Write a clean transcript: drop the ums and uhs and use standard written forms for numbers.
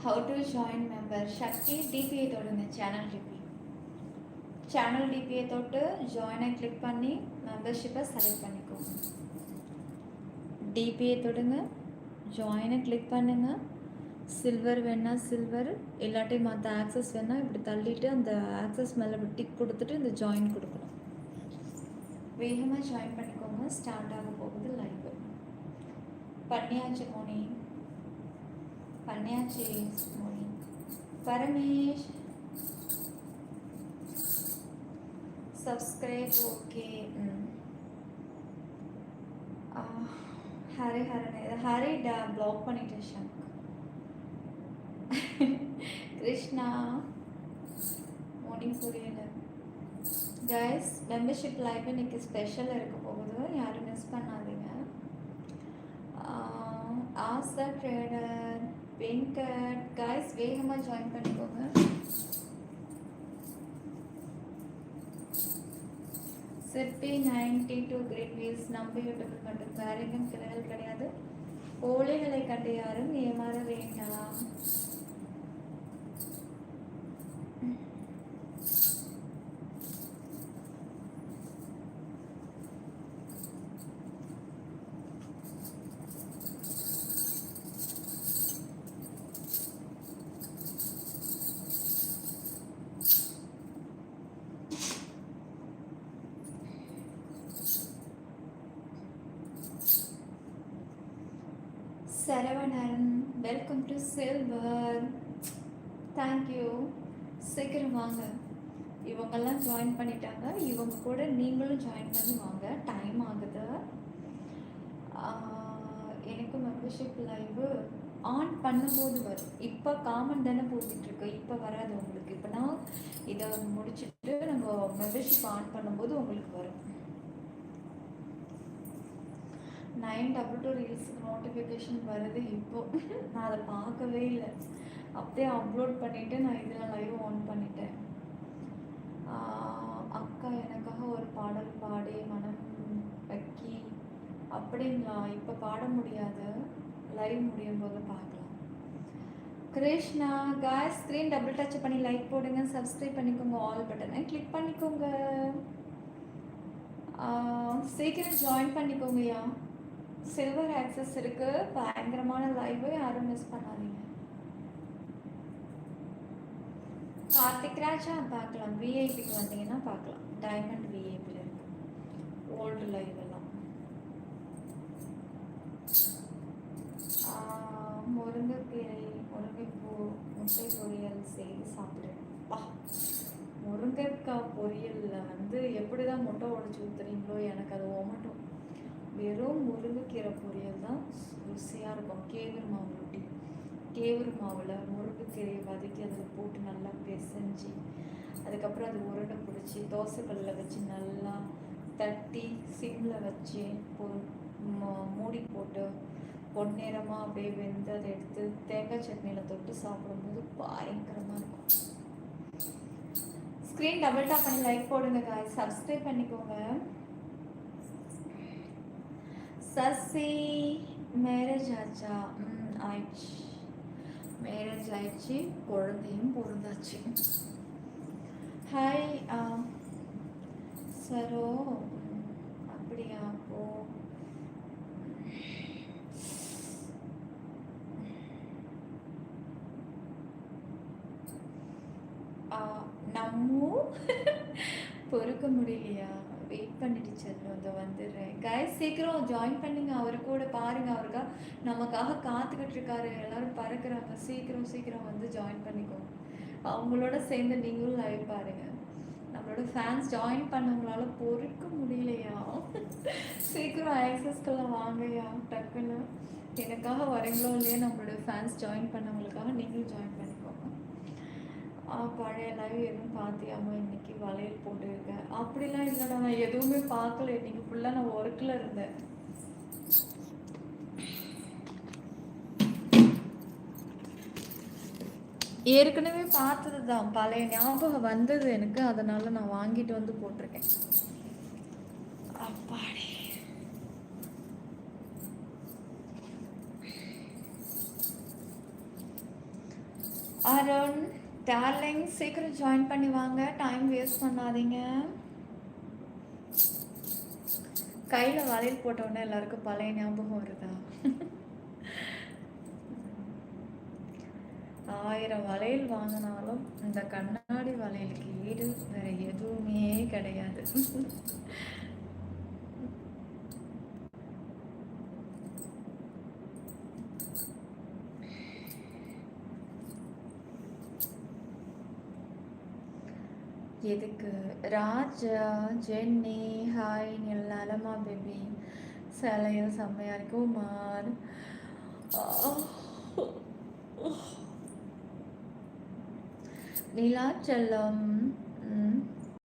How to join member Shakti DPA தொடுங்க channel DPA தொட்டு ஜாயினை click பண்ணி மெம்பர்ஷிப்பை செலக்ட் பண்ணிக்கோங்க. DPA தொடுங்க, ஜாயினை கிளிக் பண்ணுங்க. சில்வர் வேணா சில்வர், இல்லாட்டி மற்ற ஆக்சஸ் வேணா இப்படி தள்ளிட்டு அந்த ஆக்சஸ் மேலே டிக் கொடுத்துட்டு இந்த ஜாயின் கொடுக்கணும். வேகமாக ஜாயின் பண்ணிக்கோங்க. ஸ்டார்ட் ஆக போகுது லைவ். பண்ணியாச்சு மோனி, பண்ணியாச்சு Moni. Paramesh subscribe okay. Hari Hari block பண்ணிட்டேன் ஷங்க். கிருஷ்ணா மோனி புரியல. கைஸ் மெம்பர்ஷிப் லைவ் இன்னைக்கு ஸ்பெஷல் இருக்க போகுது, யாரும் மிஸ் பண்ணாதீங்க. ஆசா ட்ரேடர் வெங்கட் கைஸ் வேகமாக ஜாயின் பண்ணிக்கோங்க. சிற்பி 92 கிரேட் வீல்ஸ் நம்ம யூடியூபில் மட்டும் வேற எங்கும் கிளைகள் கிடையாது. கோழிகளை கண்டு யாரும் ஏமாற வேண்டாம். Saravanan welcome to silver. Thank you. சீக்கிரம் வாங்க. இவங்கெல்லாம் ஜாயின் பண்ணிட்டாங்க, இவங்க கூட நீங்களும் ஜாயின் பண்ணி வாங்க. டைம் ஆகுது. எனக்கு மெம்பர்ஷிப் லைவ் ஆன் பண்ணும்போது வரும். இப்போ காமன் தானே போட்டுட்ருக்கு, இப்போ வராது உங்களுக்கு. இப்போ நான் இதை முடிச்சுட்டு நம்ம மெம்பர்ஷிப் ஆன் பண்ணும்போது உங்களுக்கு வரும். 922 ரீல்ஸுக்கு நோட்டிஃபிகேஷன் வருது. இப்போது நான் அதை பார்க்கவே இல்லை, அப்படியே அப்லோட் பண்ணிவிட்டு நான் இதில் லைவ் ஆன் பண்ணிட்டேன். அக்கா எனக்காக ஒரு பாடல் பாடி மனம் வைக்கி அப்படிங்களா? இப்போ பாட முடியாது, லைவ் முடியும் போது பார்க்கலாம். Krishna guys screen double touch பண்ணி லைக் போடுங்க, சப்ஸ்கிரைப் பண்ணிக்கோங்க, ஆல் பட்டனை கிளிக் பண்ணிக்கோங்க. சீக்கிரம் ஜாயின் பண்ணிக்கோங்கய்யா. சில்வர் ஆக்சஸ் இருக்கு, பயங்கரமான லைவ், யாரும் மிஸ் பண்ணாதீங்க. கார்த்திக் ராஜா பார்க்கலாம், விஐபிக்கு வந்தீங்கன்னா பார்க்கலாம். டைமண்ட் விஐபியில் இருக்கு ஓல்டு லைவ் எல்லாம். முருங்கைக்கீரை முருங்கைப்பூ முட்டை பொரியல் செய்து சாப்பிடுறேன். முருங்கைக்காய் பொரியலில் எப்படி தான் முட்டை உடச்சி ஊற்றுறீங்களோ எனக்கு அது ஓமட்டும். வெறும் முருங்கைக்கீரை பொரியல் தான் ருசியாக இருக்கும். கேவூர் மாவு ரொட்டி, கேவூர் மாவில் முருங்கைக்கீரையை வதக்கி அதில் போட்டு நல்லா பிசைஞ்சு அதுக்கப்புறம் அது உருண்டை பிடிச்சி தோசைக்கல்லில் வச்சு நல்லா தட்டி சிம்மில் வச்சு மூடி போட்டு பொன்னிறமாக அப்படியே வெந்து அதை எடுத்து தேங்காய் சட்னியில் தொட்டு சாப்பிடும்போது பயங்கரமாக இருக்கும். ஸ்க்ரீன் டபுள் டாப் பண்ணி லைக் போடுங்க காய், சப்ஸ்கிரைப் பண்ணிக்கோங்க. சசி மேரேஜ் ஆச்சா? ஆயிடுச்சு, மேரேஜ் ஆயிடுச்சு, குழந்தையும் பிறந்தாச்சு. ஹாய் சரோ, அப்படியா? அப்போ நம்ம பொறுக்க முடியலையா? வெயிட் பண்ணிட்டு செல்லும், அதை வந்துடுறேன். கைஸ் சீக்கிரம் ஜாயின் பண்ணுங்க, அவரு கூட பாருங்க, அவருக்கா நமக்காக காத்துக்கிட்டு இருக்காரு. எல்லாரும் பறக்குறாங்க, சீக்கிரம் சீக்கிரம் வந்து ஜாயின் பண்ணிக்கோங்க. அவங்களோட சேர்ந்து நீங்களும் லைவ் பாருங்க. நம்மளோட ஃபேன்ஸ் ஜாயின் பண்ணவங்களால பொறுக்க முடியலையா? சீக்கிரம் ஆக்சஸ்க்கெல்லாம் வாங்கயா டக்குன்னு. எனக்காக வரீங்களோ இல்லையா, நம்மளோட ஃபேன்ஸ் ஜாயின் பண்ணவங்களுக்காக நீங்களும் ஜாயின் பண்ணிக்கோங்க. பழைய லைவ் எதுவும் பார்த்தியாமா? இன்னைக்கு வளையல் போட்டுருக்கேன். அப்படிலாம் இல்லைடா, நான் எதுவுமே பார்க்கல. இன்னைக்கு ஃபுல்லாக நான் ஒர்க்கில் இருந்தேன். ஏற்கனவே பார்த்தது தான், பழைய ஞாபகம் வந்தது எனக்கு, அதனால நான் வாங்கிட்டு வந்து போட்டிருக்கேன். அப்பாடி அருண் டார்லிங் சீக்கிரம் ஜாயின் பண்ணி வாங்க, டைம் வேஸ்ட் பண்ணாதீங்க. கையில் வளையல் போட்டோன்னே எல்லாருக்கும் பழைய ஞாபகம் வருதா? 1000 வளையல் வாங்கினாலும் இந்த கண்ணாடி வளையலுக்கு ஈடு வேற எதுவுமே கிடையாது. எதுக்கு ராஜா ஜென்னி ஹாய் நலமா பேபி சிலையில் செம்மையா இருக்கும் மார். நிலா செல்லம்